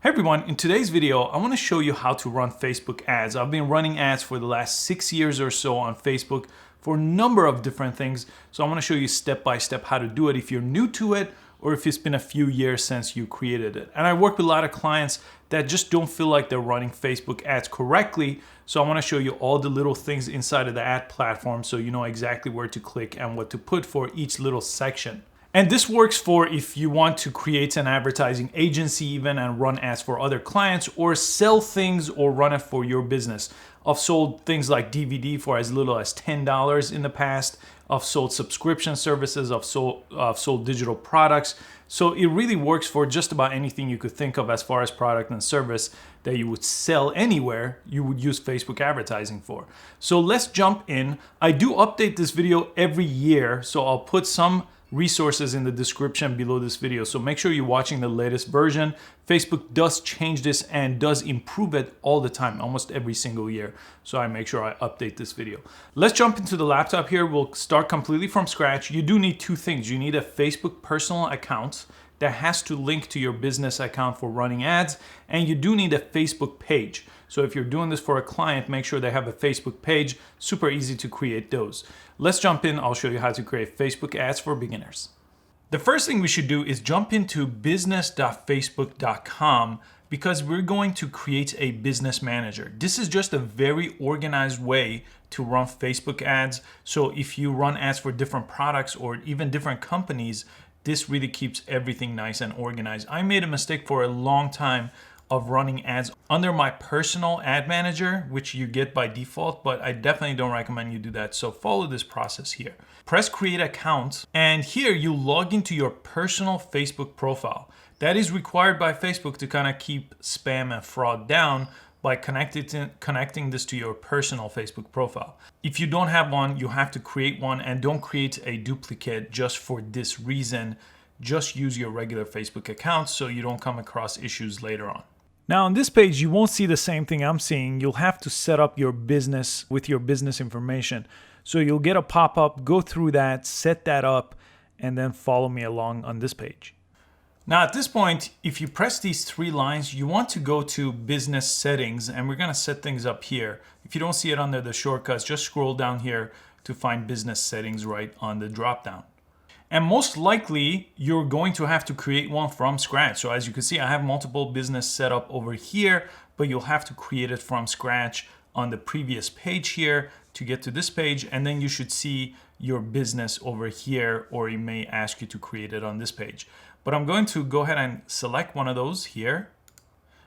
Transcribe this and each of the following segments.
Hey everyone, in today's video, I want to show you how to run Facebook ads. I've been running ads for the last 6 years or so on Facebook for a number of different things. So I want to show you step by step how to do it if you're new to it or if it's been a few years since you created it. And I work with a lot of clients that just don't feel like they're running Facebook ads correctly. So I want to show you all the little things inside of the ad platform so you know exactly where to click and what to put for each little section. And this works for if you want to create an advertising agency even and run ads for other clients or sell things or run it for your business. I've sold things like DVD for as little as $10 in the past. I've sold subscription services. I've sold digital products. So it really works for just about anything you could think of as far as product and service that you would sell anywhere, you would use Facebook advertising for. So let's jump in. I do update this video every year, so I'll put some resources in the description below this video. So make sure you're watching the latest version. Facebook does change this and does improve it all the time, almost every single year. So I make sure I update this video. Let's jump into the laptop here. We'll start completely from scratch. You do need two things. You need a Facebook personal account that has to link to your business account for running ads, and you do need a Facebook page. So if you're doing this for a client, make sure they have a Facebook page. Super easy to create those. Let's jump in. I'll show you how to create Facebook ads for beginners. The first thing we should do is jump into business.facebook.com because we're going to create a business manager. This is just a very organized way to run Facebook ads. So if you run ads for different products or even different companies, this really keeps everything nice and organized. I made a mistake for a long time of running ads under my personal ad manager, which you get by default, but I definitely don't recommend you do that. So follow this process here. Press create account, and here you log into your personal Facebook profile. That is required by Facebook to kind of keep spam and fraud down by connecting this to your personal Facebook profile. If you don't have one, you have to create one, and don't create a duplicate just for this reason. Just use your regular Facebook account so you don't come across issues later on. Now on this page, you won't see the same thing I'm seeing. You'll have to set up your business with your business information. So you'll get a pop-up, go through that, set that up, and then follow me along on this page. Now at this point, if you press these three lines, you want to go to business settings, and we're gonna set things up here. If you don't see it under the shortcuts, just scroll down here to find business settings right on the drop-down. And most likely, you're going to have to create one from scratch. So as you can see, I have multiple business set up over here, but you'll have to create it from scratch on the previous page here to get to this page. And then you should see your business over here, or it may ask you to create it on this page. But I'm going to go ahead and select one of those here.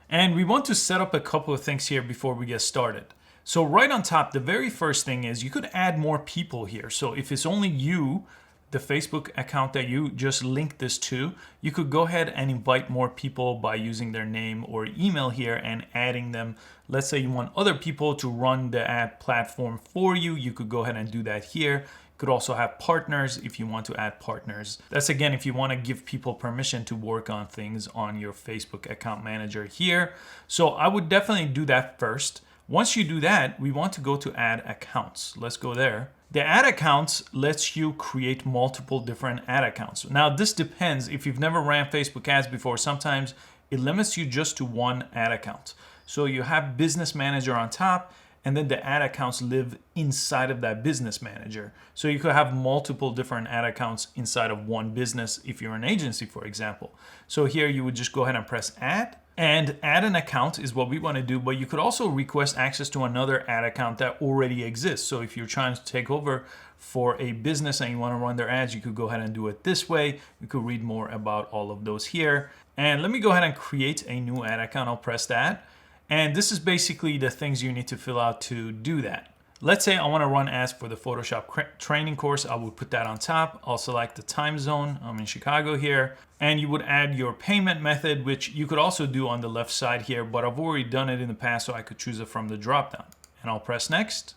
And we want to set up a couple of things here before we get started. So right on top, the very first thing is you could add more people here. So if it's only you, the Facebook account that you just linked this to, you could go ahead and invite more people by using their name or email here and adding them. Let's say you want other people to run the ad platform for you. You could go ahead and do that here. You could also have partners if you want to add partners. That's again, if you want to give people permission to work on things on your Facebook account manager here. So I would definitely do that first. Once you do that, we want to go to add accounts. Let's go there. The ad accounts lets you create multiple different ad accounts. Now this depends. If you've never ran Facebook ads before, sometimes it limits you just to one ad account. So you have business manager on top, and then the ad accounts live inside of that business manager. So you could have multiple different ad accounts inside of one business if you're an agency, for example. So here you would just go ahead and press add. And add an account is what we want to do, but you could also request access to another ad account that already exists. So if you're trying to take over for a business and you want to run their ads, you could go ahead and do it this way. You could read more about all of those here. And let me go ahead and create a new ad account. I'll press that. And this is basically the things you need to fill out to do that. Let's say I want to run ads for the Photoshop training course. I would put that on top. I'll select the time zone. I'm in Chicago here. And you would add your payment method, which you could also do on the left side here, but I've already done it in the past, so I could choose it from the dropdown. And I'll press next.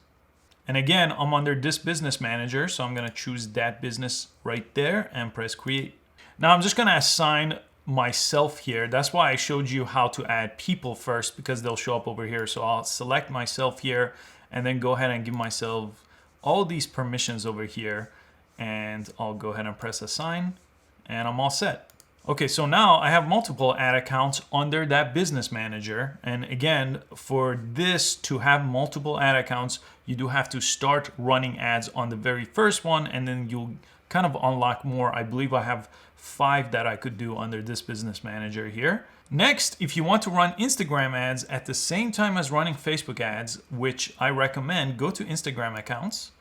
And again, I'm under this business manager, so I'm going to choose that business right there and press create. Now I'm just going to assign myself here. That's why I showed you how to add people first, because they'll show up over here. So I'll select myself here and then go ahead and give myself all these permissions over here, and I'll go ahead and press assign, and I'm all set. Okay, so now I have multiple ad accounts under that business manager. And again, for this to have multiple ad accounts, you do have to start running ads on the very first one, and then you'll kind of unlock more. I believe I have 5 that I could do under this business manager here. Next, if you want to run Instagram ads at the same time as running Facebook ads, which I recommend, go to Instagram accounts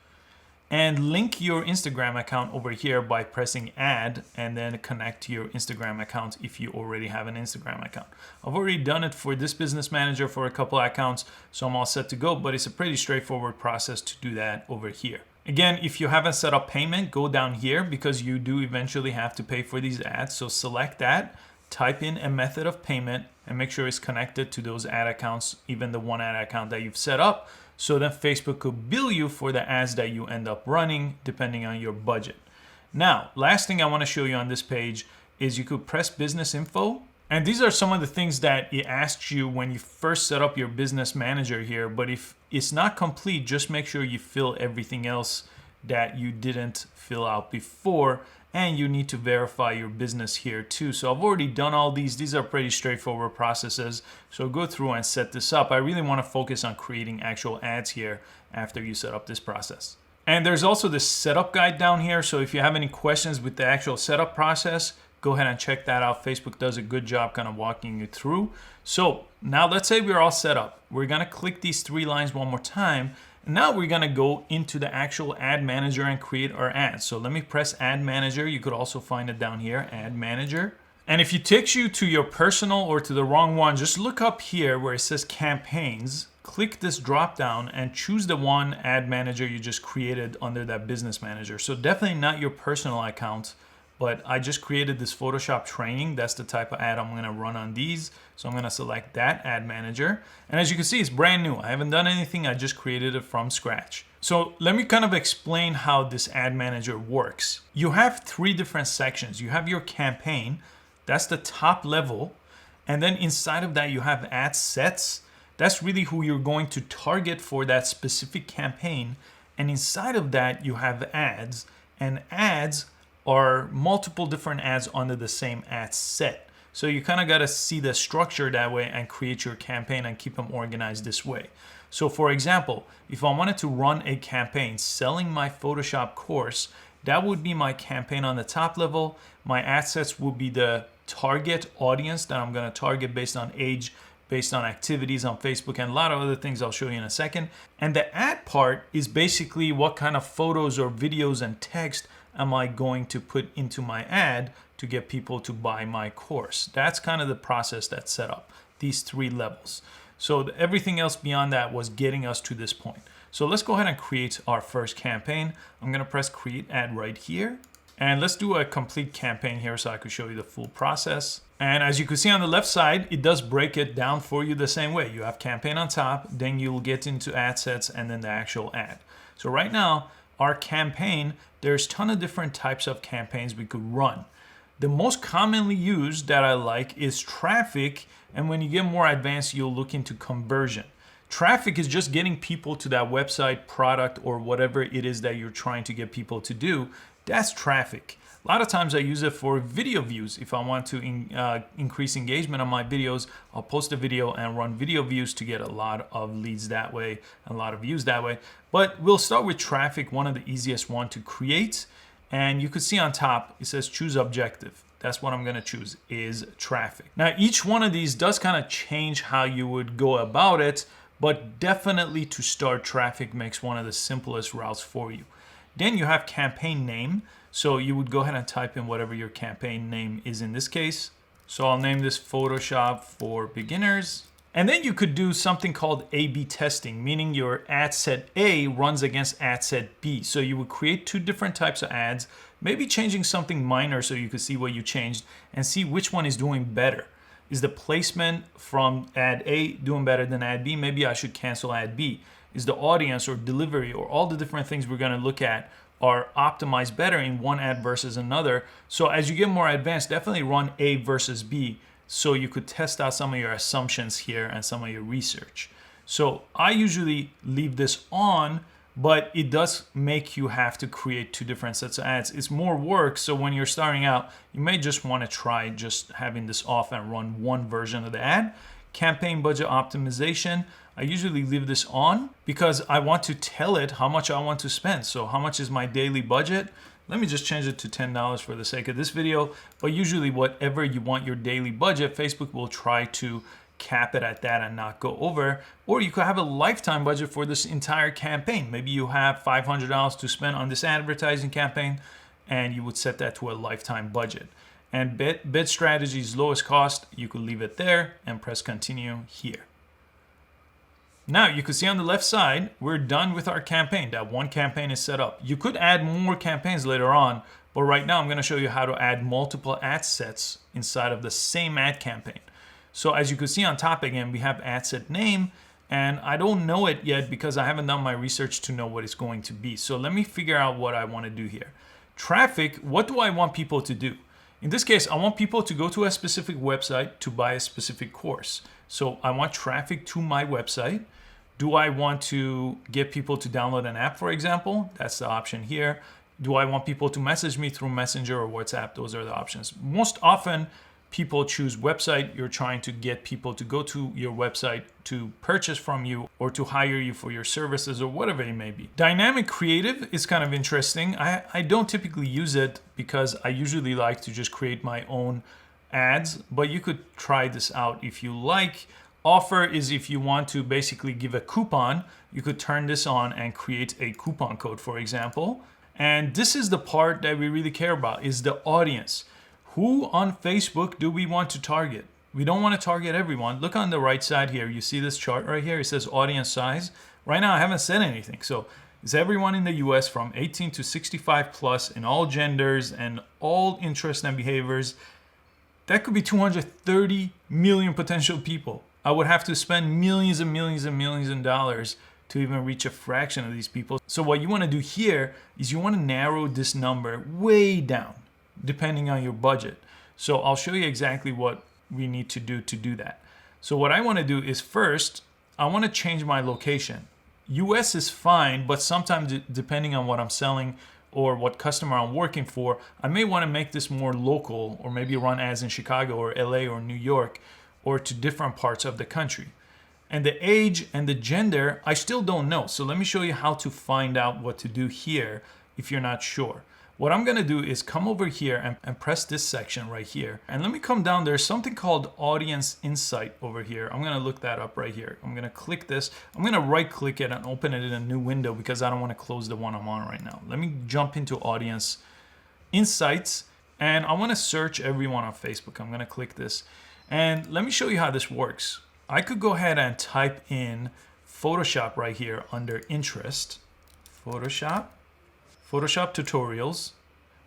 and link your Instagram account over here by pressing add, and then connect to your Instagram account if you already have an Instagram account. I've already done it for this business manager for a couple of accounts, so I'm all set to go, but it's a pretty straightforward process to do that over here. Again, if you haven't set up payment, go down here because you do eventually have to pay for these ads. So select that, type in a method of payment, and make sure it's connected to those ad accounts, even the one ad account that you've set up. So then Facebook could bill you for the ads that you end up running depending on your budget. Now, last thing I want to show you on this page is you could press business info. And these are some of the things that it asks you when you first set up your business manager here. But if it's not complete, just make sure you fill everything else that you didn't fill out before. And you need to verify your business here too. So I've already done all these. These are pretty straightforward processes. So go through and set this up. I really want to focus on creating actual ads here after you set up this process. And there's also this setup guide down here. So if you have any questions with the actual setup process, go ahead and check that out. Facebook does a good job kind of walking you through. So now let's say we're all set up. We're going to click these 3 lines one more time. Now we're going to go into the actual ad manager and create our ads. So let me press ad manager. You could also find it down here, ad manager. And if it takes you to your personal or to the wrong one, just look up here where it says campaigns. Click this drop down and choose the one ad manager you just created under that business manager. So definitely not your personal account, but I just created this Photoshop training. That's the type of ad I'm going to run on these. So I'm going to select that ad manager. And as you can see, it's brand new. I haven't done anything. I just created it from scratch. So let me kind of explain how this ad manager works. You have 3 different sections. You have your campaign. That's the top level. And then inside of that, you have ad sets. That's really who you're going to target for that specific campaign. And inside of that, you have ads. And ads are multiple different ads under the same ad set. So you kind of got to see the structure that way and create your campaign and keep them organized this way. So for example, if I wanted to run a campaign selling my Photoshop course, that would be my campaign on the top level. My ad sets would be the target audience that I'm going to target based on age, based on activities on Facebook, and a lot of other things I'll show you in a second. And the ad part is basically what kind of photos or videos and text am I going to put into my ad to get people to buy my course. That's kind of the process that's set up, these 3 levels. So everything else beyond that was getting us to this point. So let's go ahead and create our first campaign. I'm going to press create ad right here. And let's do a complete campaign here so I could show you the full process. And as you can see on the left side, it does break it down for you the same way. You have campaign on top, then you'll get into ad sets, and then the actual ad. So right now, our campaign, there's a ton of different types of campaigns we could run. The most commonly used that I like is traffic, and when you get more advanced, you'll look into conversion. Traffic is just getting people to that website, product, or whatever it is that you're trying to get people to do. That's traffic. A lot of times I use it for video views. If I want to increase engagement on my videos, I'll post a video and run video views to get a lot of leads that way, and a lot of views that way. But we'll start with traffic, one of the easiest one to create. And you can see on top, it says choose objective. That's what I'm going to choose, is traffic. Now, each one of these does kind of change how you would go about it, but definitely to start traffic makes one of the simplest routes for you. Then you have campaign name. So you would go ahead and type in whatever your campaign name is in this case. So I'll name this Photoshop for Beginners. And then you could do something called A/B testing, meaning your ad set A runs against ad set B. So you would create 2 different types of ads, maybe changing something minor so you could see what you changed and see which one is doing better. Is the placement from ad A doing better than ad B? Maybe I should cancel ad B. Is the audience or delivery or all the different things we're going to look at are optimized better in one ad versus another? So as you get more advanced, definitely run A versus B so you could test out some of your assumptions here and some of your research. So I usually leave this on, but it does make you have to create 2 different sets of ads. It's more work, so when you're starting out, you may just want to try just having this off and run one version of the ad. Campaign budget optimization, I usually leave this on because I want to tell it how much I want to spend. So how much is my daily budget? Let me just change it to $10 for the sake of this video, but usually whatever you want your daily budget, Facebook will try to cap it at that and not go over. Or you could have a lifetime budget for this entire campaign. Maybe you have $500 to spend on this advertising campaign and you would set that to a lifetime budget. And bid strategy's lowest cost, you could leave it there and press continue here. Now you can see on the left side, we're done with our campaign. That one campaign is set up. You could add more campaigns later on, but right now I'm going to show you how to add multiple ad sets inside of the same ad campaign. So as you can see on top again, we have ad set name, and I don't know it yet because I haven't done my research to know what it's going to be. So let me figure out what I want to do here. Traffic, what do I want people to do? In this case, I want people to go to a specific website to buy a specific course. So I want traffic to my website. Do I want to get people to download an app, for example? That's the option here. Do I want people to message me through Messenger or WhatsApp? Those are the options. Most often, people choose website. You're trying to get people to go to your website to purchase from you or to hire you for your services or whatever it may be. Dynamic creative is kind of interesting. I don't typically use it because I usually like to just create my own ads, but you could try this out if you like. Offer is if you want to basically give a coupon, you could turn this on and create a coupon code, for example. And this is the part that we really care about, is the audience. Who on Facebook do we want to target? We don't want to target everyone. Look on the right side here. You see this chart right here? It says audience size. Right now, I haven't said anything. So it's everyone in the US from 18 to 65 plus in all genders and all interests and behaviors. That could be 230 million potential people. I would have to spend millions and millions and millions of dollars to even reach a fraction of these people. So what you want to do here is you want to narrow this number way down, depending on your budget. So I'll show you exactly what we need to do that. So what I want to do is first, I want to change my location. US is fine, but sometimes depending on what I'm selling or what customer I'm working for, I may want to make this more local or maybe run ads in Chicago or LA or New York or to different parts of the country. And the age and the gender, I still don't know. So let me show you how to find out what to do here if you're not sure. What I'm gonna do is come over here and press this section right here. And let me come down, there's something called Audience Insight over here. I'm gonna look that up right here. I'm gonna click this. I'm gonna right click it and open it in a new window because I don't wanna close the one I'm on right now. Let me jump into Audience Insights and I wanna search everyone on Facebook. I'm gonna click this. And let me show you how this works. I could go ahead and type in Photoshop right here under interest. Photoshop tutorials.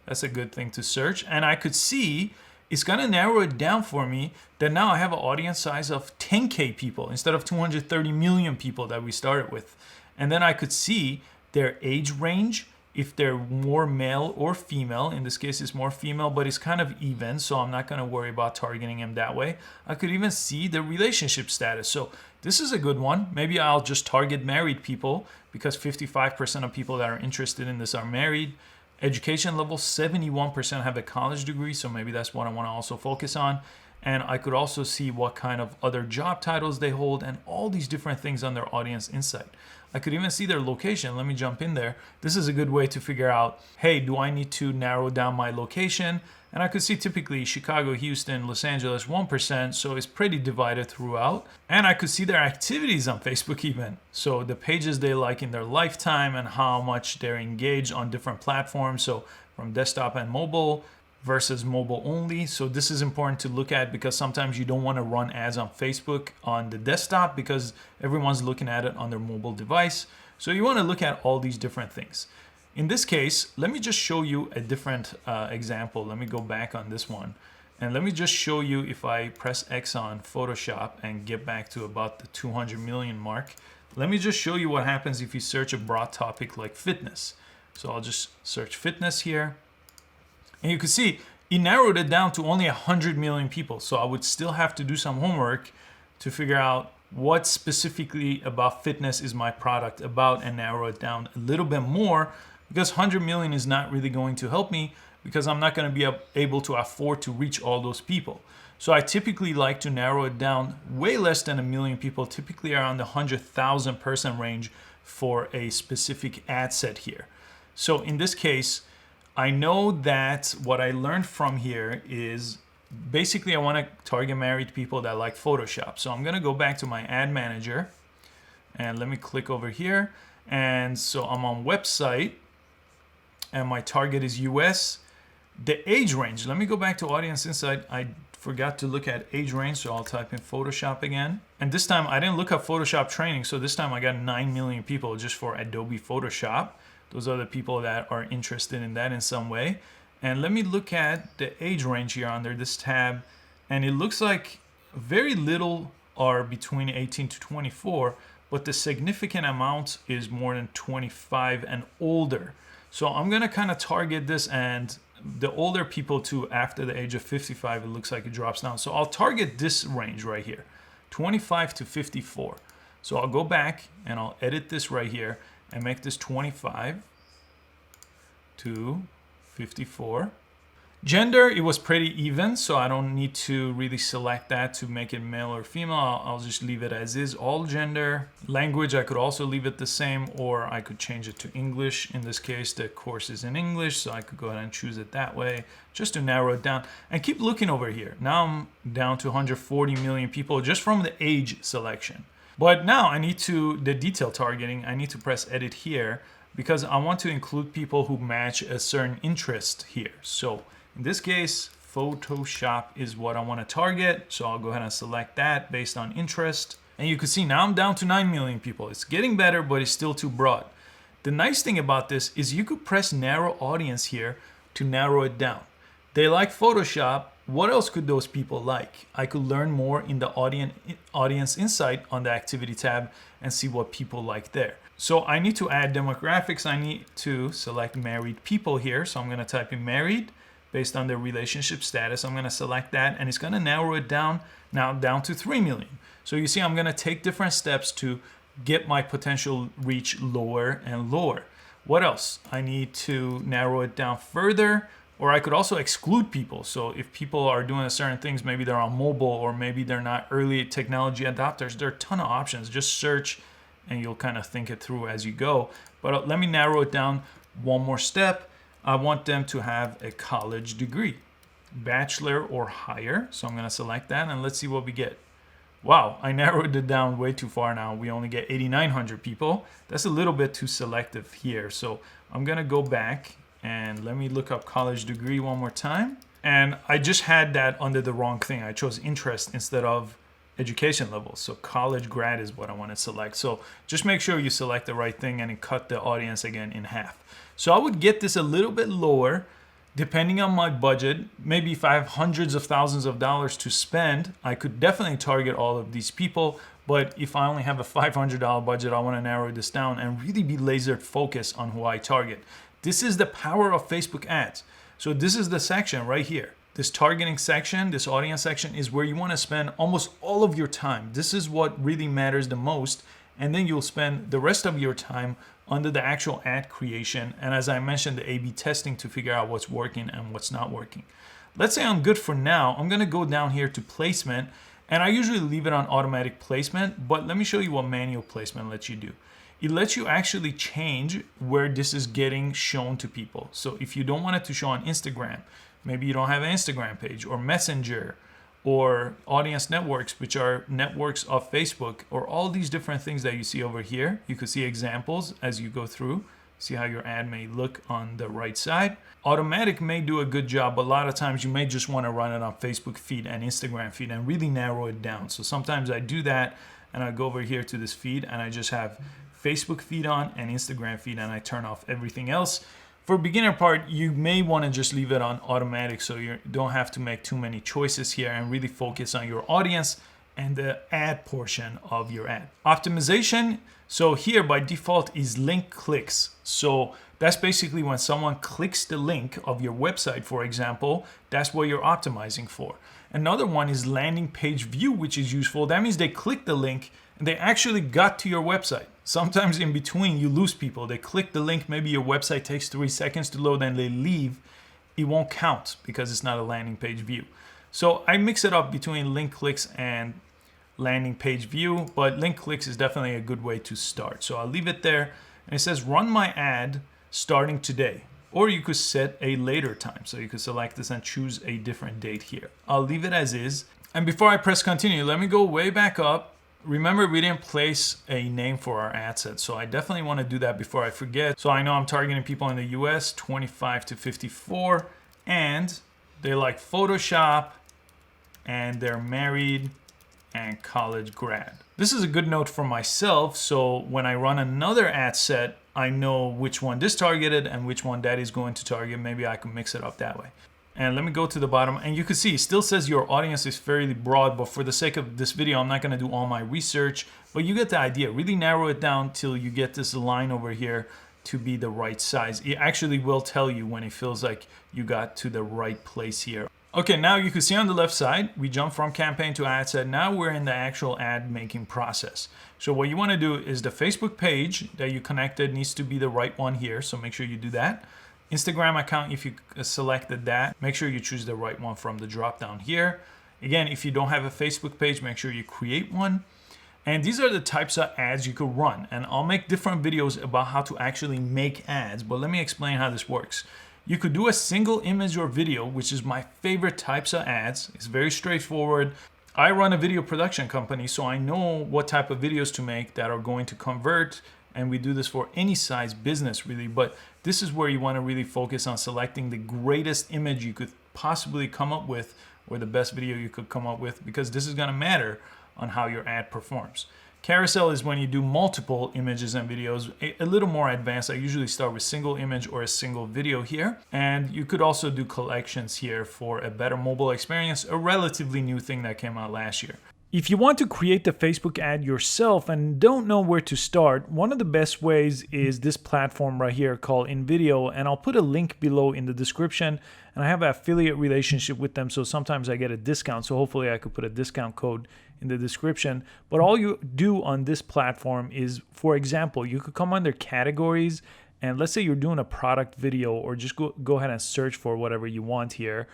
That's a good thing to search. And I could see it's gonna narrow it down for me that now I have an audience size of 10K people instead of 230 million people that we started with. And then I could see their age range, if they're more male or female. In this case, it's more female, but it's kind of even, so I'm not gonna worry about targeting them that way. I could even see the relationship status. So this is a good one. Maybe I'll just target married people because 55% of people that are interested in this are married. Education level, 71% have a college degree, so maybe that's what I wanna also focus on. And I could also see what kind of other job titles they hold and all these different things on their Audience Insight. I could even see their location. Let me jump in there. This is a good way to figure out, hey, do I need to narrow down my location? And I could see typically Chicago, Houston, Los Angeles, 1%, so it's pretty divided throughout. And I could see their activities on Facebook even. So the pages they like in their lifetime and how much they're engaged on different platforms. So from desktop and mobile versus mobile only. So this is important to look at because sometimes you don't want to run ads on Facebook on the desktop because everyone's looking at it on their mobile device. So you want to look at all these different things. In this case, let me just show you a different example. Let me go back on this one. And let me just show you if I press X on Photoshop and get back to about the 200 million mark. Let me just show you what happens if you search a broad topic like fitness. So I'll just search fitness here. And you can see it narrowed it down to only 100 million people. So I would still have to do some homework to figure out what specifically about fitness is my product about and narrow it down a little bit more, because 100 million is not really going to help me because I'm not going to be able to afford to reach all those people. So I typically like to narrow it down way less than 1 million people, typically around the 100,000 person range for a specific ad set here. So in this case, I know that what I learned from here is basically I want to target married people that like Photoshop. So I'm going to go back to my ad manager and let me click over here. And so I'm on website and my target is US. The age range, let me go back to Audience Insight. I forgot to look at age range, so I'll type in Photoshop again. And this time I didn't look up Photoshop training, so this time I got 9 million people just for Adobe Photoshop. Those are the people that are interested in that in some way. And let me look at the age range here under this tab, and it looks like very little are between 18 to 24, but the significant amount is more than 25 and older. So I'm gonna kind of target this, and the older people too, after the age of 55, it looks like it drops down. So I'll target this range right here, 25 to 54. So I'll go back and I'll edit this right here and make this 25 to 54. Gender, it was pretty even, so I don't need to really select that to make it male or female. I'll just leave it as is, all gender. Language, I could also leave it the same, or I could change it to English. In this case, the course is in English, so I could go ahead and choose it that way, just to narrow it down. And keep looking over here. Now I'm down to 140 million people just from the age selection. But now I need to, the detail targeting, I need to press edit here because I want to include people who match a certain interest here. So in this case, Photoshop is what I want to target. So I'll go ahead and select that based on interest. And you can see now I'm down to 9 million people. It's getting better, but it's still too broad. The nice thing about this is you could press narrow audience here to narrow it down. They like Photoshop. What else could those people like? I could learn more in the audience insight on the activity tab and see what people like there. So I need to add demographics. I need to select married people here. So I'm going to type in married based on their relationship status. I'm going to select that, and it's going to narrow it down now down to 3 million. So you see I'm going to take different steps to get my potential reach lower and lower. What else? I need to narrow it down further, or I could also exclude people. So if people are doing certain things, maybe they're on mobile or maybe they're not early technology adopters, there are a ton of options. Just search and you'll kind of think it through as you go. But let me narrow it down one more step. I want them to have a college degree, bachelor or higher. So I'm going to select that and let's see what we get. Wow, I narrowed it down way too far now. We only get 8,900 people. That's a little bit too selective here. So I'm going to go back and let me look up college degree one more time. And I just had that under the wrong thing. I chose interest instead of education level. So college grad is what I want to select. So just make sure you select the right thing and cut the audience again in half. So I would get this a little bit lower depending on my budget. Maybe if I have hundreds of thousands of dollars to spend, I could definitely target all of these people. But if I only have a $500 budget, I want to narrow this down and really be laser focused on who I target. This is the power of Facebook ads. So this is the section right here. This targeting section, this audience section is where you want to spend almost all of your time. This is what really matters the most. And then you'll spend the rest of your time under the actual ad creation. And as I mentioned, the A/B testing to figure out what's working and what's not working. Let's say I'm good for now. I'm going to go down here to placement. And I usually leave it on automatic placement. But let me show you what manual placement lets you do. It lets you actually change where this is getting shown to people. So if you don't want it to show on Instagram, maybe you don't have an Instagram page or Messenger or audience networks, which are networks of Facebook, or all these different things that you see over here. You could see examples as you go through, see how your ad may look on the right side. Automatic may do a good job, but a lot of times you may just want to run it on Facebook feed and Instagram feed and really narrow it down. So sometimes I do that and I go over here to this feed and I just have Facebook feed on and Instagram feed, and I turn off everything else. For beginner part, you may want to just leave it on automatic so you don't have to make too many choices here and really focus on your audience and the ad portion of your ad. Optimization, so here by default is link clicks. So that's basically when someone clicks the link of your website, for example, that's what you're optimizing for. Another one is landing page view, which is useful. That means they click the link and they actually got to your website. Sometimes in between you lose people. They click the link, maybe your website takes 3 seconds to load and they leave. It won't count because it's not a landing page view. So I mix it up between link clicks and landing page view, but link clicks is definitely a good way to start. So I'll leave it there. And it says run my ad starting today. Or you could set a later time. So you could select this and choose a different date here. I'll leave it as is. And before I press continue, let me go way back up. Remember, we didn't place a name for our ad set. So I definitely want to do that before I forget. So I know I'm targeting people in the US, 25 to 54, and they like Photoshop, and they're married and college grad. This is a good note for myself. So when I run another ad set, I know which one this targeted and which one that is going to target. Maybe I can mix it up that way. And let me go to the bottom, and you can see it still says your audience is fairly broad, but for the sake of this video, I'm not going to do all my research, but you get the idea. Really narrow it down till you get this line over here to be the right size. It actually will tell you when it feels like you got to the right place here. Okay, now you can see on the left side, we jump from campaign to ad set. Now we're in the actual ad making process. So what you want to do is the Facebook page that you connected needs to be the right one here. So make sure you do that. Instagram account, if you selected that, make sure you choose the right one from the drop down here. Again, if you don't have a Facebook page, make sure you create one. And these are the types of ads you could run. And I'll make different videos about how to actually make ads, but let me explain how this works. You could do a single image or video, which is my favorite types of ads. It's very straightforward. I run a video production company, so I know what type of videos to make that are going to convert. And we do this for any size business really, but this is where you want to really focus on selecting the greatest image you could possibly come up with, or the best video you could come up with, because this is going to matter on how your ad performs. Carousel is when you do multiple images and videos, a little more advanced. I usually start with single image or a single video here. And you could also do collections here for a better mobile experience, a relatively new thing that came out last year. If you want to create the Facebook ad yourself and don't know where to start, one of the best ways is this platform right here called InVideo, and I'll put a link below in the description. And I have an affiliate relationship with them, so sometimes I get a discount, so hopefully I could put a discount code in the description. But all you do on this platform is, for example, you could come under categories, and let's say you're doing a product video, or just go ahead and search for whatever you want here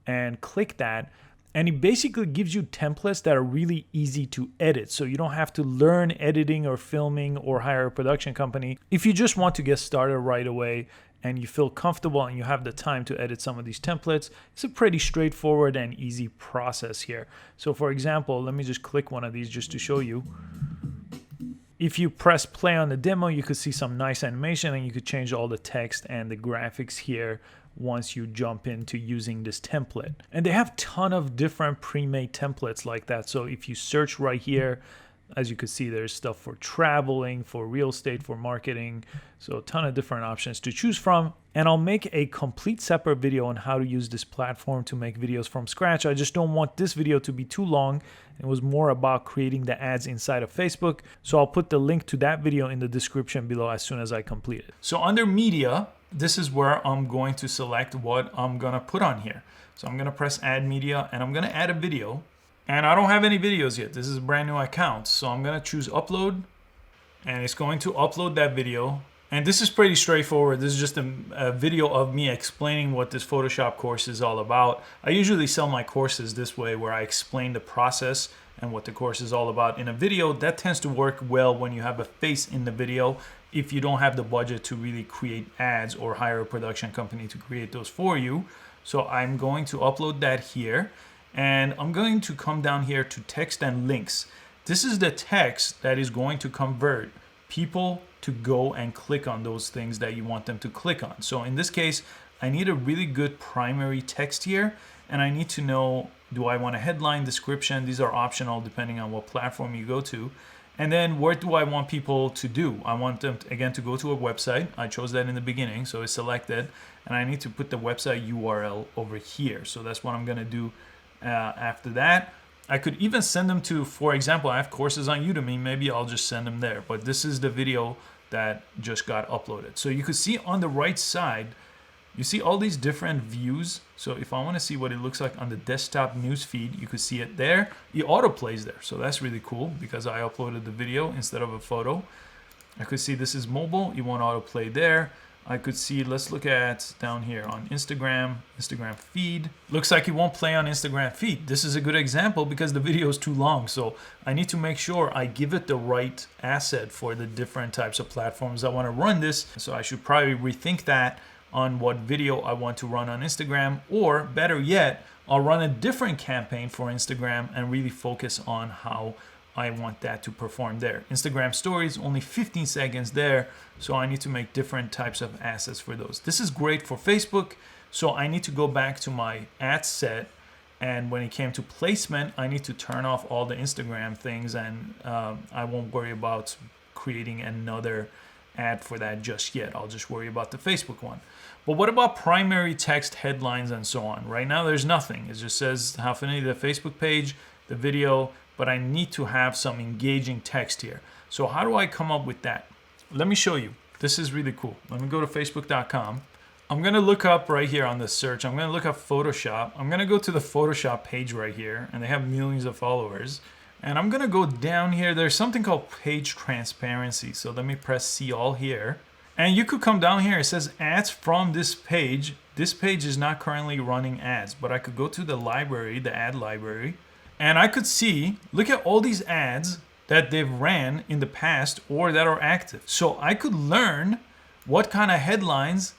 and click that. And it basically gives you templates that are really easy to edit. So you don't have to learn editing or filming or hire a production company. If you just want to get started right away and you feel comfortable and you have the time to edit some of these templates, it's a pretty straightforward and easy process here. So for example, let me just click one of these just to show you. If you press play on the demo, you could see some nice animation, and you could change all the text and the graphics here once you jump into using this template. And they have a ton of different pre-made templates like that. So if you search right here, as you can see, there's stuff for traveling, for real estate, for marketing. So a ton of different options to choose from. And I'll make a complete separate video on how to use this platform to make videos from scratch. I just don't want this video to be too long. It was more about creating the ads inside of Facebook. So I'll put the link to that video in the description below as soon as I complete it. So under media, this is where I'm going to select what I'm going to put on here. So I'm going to press add media, and I'm going to add a video. And I don't have any videos yet. This is a brand new account. So I'm going to choose upload, and it's going to upload that video. And this is pretty straightforward. This is just a video of me explaining what this Photoshop course is all about. I usually sell my courses this way, where I explain the process and what the course is all about in a video. That tends to work well when you have a face in the video, if you don't have the budget to really create ads or hire a production company to create those for you. So I'm going to upload that here, and I'm going to come down here to text and links. This is the text that is going to convert people to go and click on those things that you want them to click on. So in this case, I need a really good primary text here, and I need to know, do I want a headline, description? These are optional depending on what platform you go to. And then what do I want people to do? I want them, again, to go to a website. I chose that in the beginning, so it's selected. And I need to put the website URL over here. So that's what I'm going to do after that. I could even send them to, for example, I have courses on Udemy. Maybe I'll just send them there. But this is the video that just got uploaded. So you could see on the right side, you see all these different views. So if I want to see what it looks like on the desktop news feed, you could see it there. It autoplays there. So that's really cool because I uploaded the video instead of a photo. I could see this is mobile. You want autoplay there. I could see, let's look at down here on Instagram feed. Looks like it won't play on Instagram feed. This is a good example because the video is too long. So I need to make sure I give it the right asset for the different types of platforms I want to run this. So I should probably rethink that on what video I want to run on Instagram, or better yet, I'll run a different campaign for Instagram and really focus on how I want that to perform there. Instagram stories, only 15 seconds there. So I need to make different types of assets for those. This is great for Facebook. So I need to go back to my ad set. And when it came to placement, I need to turn off all the Instagram things, and I won't worry about creating another ad for that just yet. I'll just worry about the Facebook one. But what about primary text, headlines, and so on? Right now, there's nothing. It just says Howfinity, the Facebook page, the video, but I need to have some engaging text here. So how do I come up with that? Let me show you. This is really cool. Let me go to facebook.com. I'm gonna look up right here on the search. I'm gonna look up Photoshop. I'm gonna go to the Photoshop page right here, and they have millions of followers. And I'm gonna go down here. There's something called page transparency. So let me press see all here. And you could come down here. It says ads from this page. This page is not currently running ads, but I could go to the library, the ad library, and I could see, look at all these ads that they've ran in the past or that are active. So I could learn what kind of headlines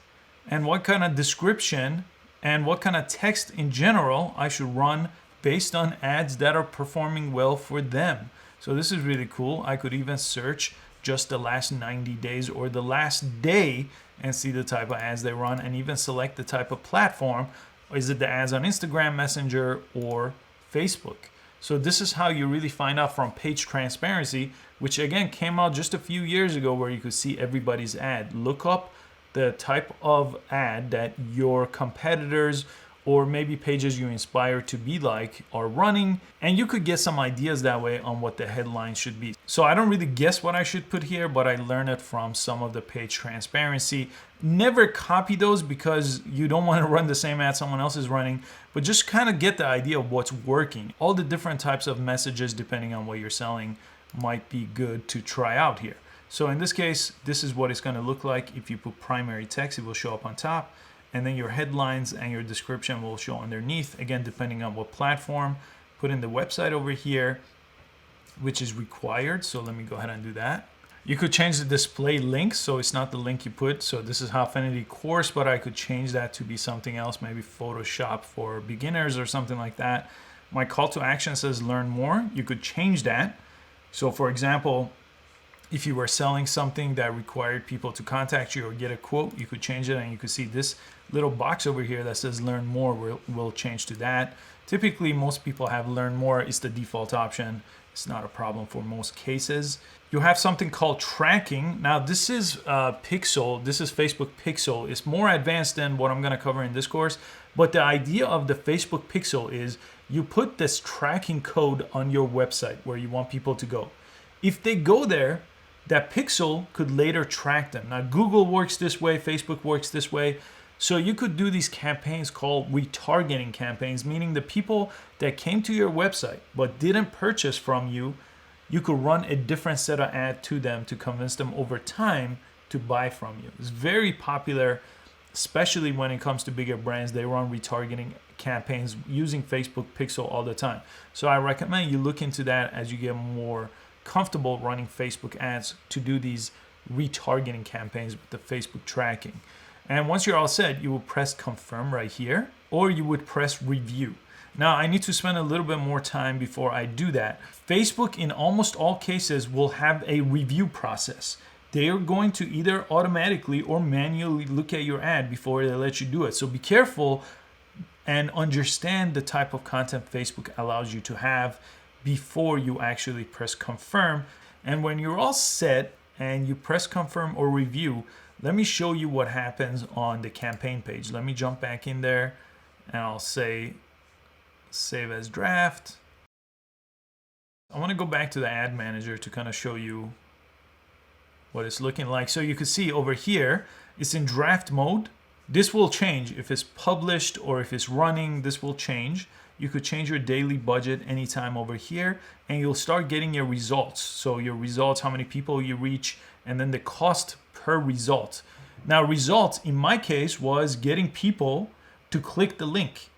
and what kind of description and what kind of text in general I should run based on ads that are performing well for them. So this is really cool. I could even search just the last 90 days or the last day and see the type of ads they run, and even select the type of platform. Is it the ads on Instagram, Messenger, or Facebook? So this is how you really find out from page transparency, which again came out just a few years ago, where you could see everybody's ad. Look up the type of ad that your competitors or maybe pages you inspire to be like are running, and you could get some ideas that way on what the headline should be. So I don't really guess what I should put here, but I learned it from some of the page transparency. Never copy those because you don't want to run the same ad someone else is running, but just kind of get the idea of what's working. All the different types of messages, depending on what you're selling, might be good to try out here. So in this case, this is what it's going to look like. If you put primary text, it will show up on top. And then your headlines and your description will show underneath, again, depending on what platform. Put in the website over here, which is required. So let me go ahead and do that. You could change the display link, so it's not the link you put. So this is Howfinity course, but I could change that to be something else, maybe Photoshop for beginners or something like that. My call to action says learn more. You could change that. So for example, if you were selling something that required people to contact you or get a quote, you could change it, and you could see this little box over here that says learn more will change to that. Typically, most people have learn more. It's the default option. It's not a problem for most cases. You have something called tracking. Now, this is Pixel. This is Facebook Pixel. It's more advanced than what I'm going to cover in this course. But the idea of the Facebook Pixel is you put this tracking code on your website where you want people to go. If they go there, that pixel could later track them. Now, Google works this way, Facebook works this way. So you could do these campaigns called retargeting campaigns, meaning the people that came to your website but didn't purchase from you, you could run a different set of ad to them to convince them over time to buy from you. It's very popular, especially when it comes to bigger brands. They run retargeting campaigns using Facebook Pixel all the time. So I recommend you look into that as you get more comfortable running Facebook ads to do these retargeting campaigns with the Facebook tracking. And once you're all set, you will press confirm right here, or you would press review. Now, I need to spend a little bit more time before I do that. Facebook, in almost all cases, will have a review process. They are going to either automatically or manually look at your ad before they let you do it. So be careful and understand the type of content Facebook allows you to have before you actually press confirm. And when you're all set and you press confirm or review, let me show you what happens on the campaign page. Let me jump back in there and I'll say save as draft. I want to go back to the ad manager to kind of show you what it's looking like. So you can see over here, it's in draft mode. This will change if it's published or if it's running. This will change. You could change your daily budget anytime over here, and you'll start getting your results. So your results, how many people you reach, and then the cost per result. Now, result in my case was getting people to click the link.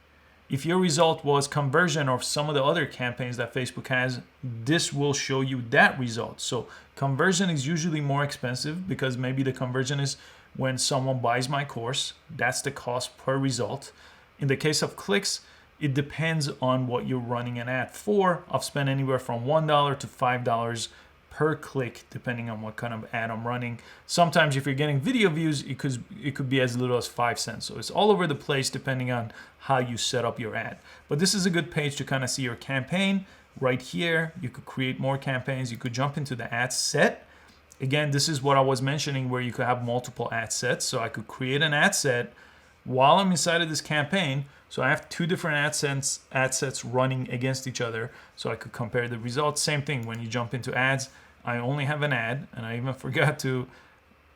If your result was conversion or some of the other campaigns that Facebook has, this will show you that result. So conversion is usually more expensive because maybe the conversion is when someone buys my course. That's the cost per result. In the case of clicks, it depends on what you're running an ad for. I've spent anywhere from $1 to $5 per click, depending on what kind of ad I'm running. Sometimes if you're getting video views, it could be as little as 5 cents. So it's all over the place depending on how you set up your ad. But this is a good page to kind of see your campaign. Right here, you could create more campaigns. You could jump into the ad set. Again, this is what I was mentioning where you could have multiple ad sets. So I could create an ad set while I'm inside of this campaign. So I have 2 different ad sets running against each other. So I could compare the results. Same thing when you jump into ads. I only have an ad, and I even forgot to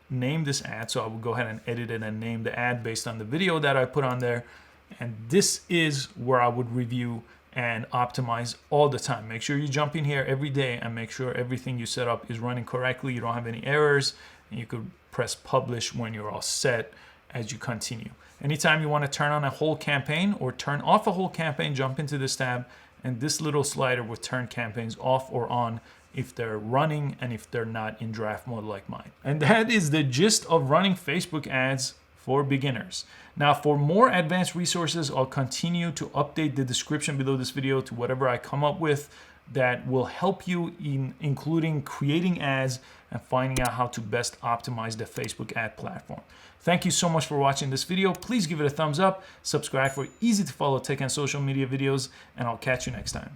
name this ad. So I will go ahead and edit it and name the ad based on the video that I put on there. And this is where I would review and optimize all the time. Make sure you jump in here every day and make sure everything you set up is running correctly. You don't have any errors, and you could press publish when you're all set as you continue. Anytime you want to turn on a whole campaign or turn off a whole campaign, jump into this tab, and this little slider will turn campaigns off or on if they're running and if they're not in draft mode like mine. And that is the gist of running Facebook ads for beginners. Now, for more advanced resources, I'll continue to update the description below this video to whatever I come up with that will help you in including creating ads and finding out how to best optimize the Facebook ad platform. Thank you so much for watching this video. Please give it a thumbs up, subscribe for easy to follow tech and social media videos, and I'll catch you next time.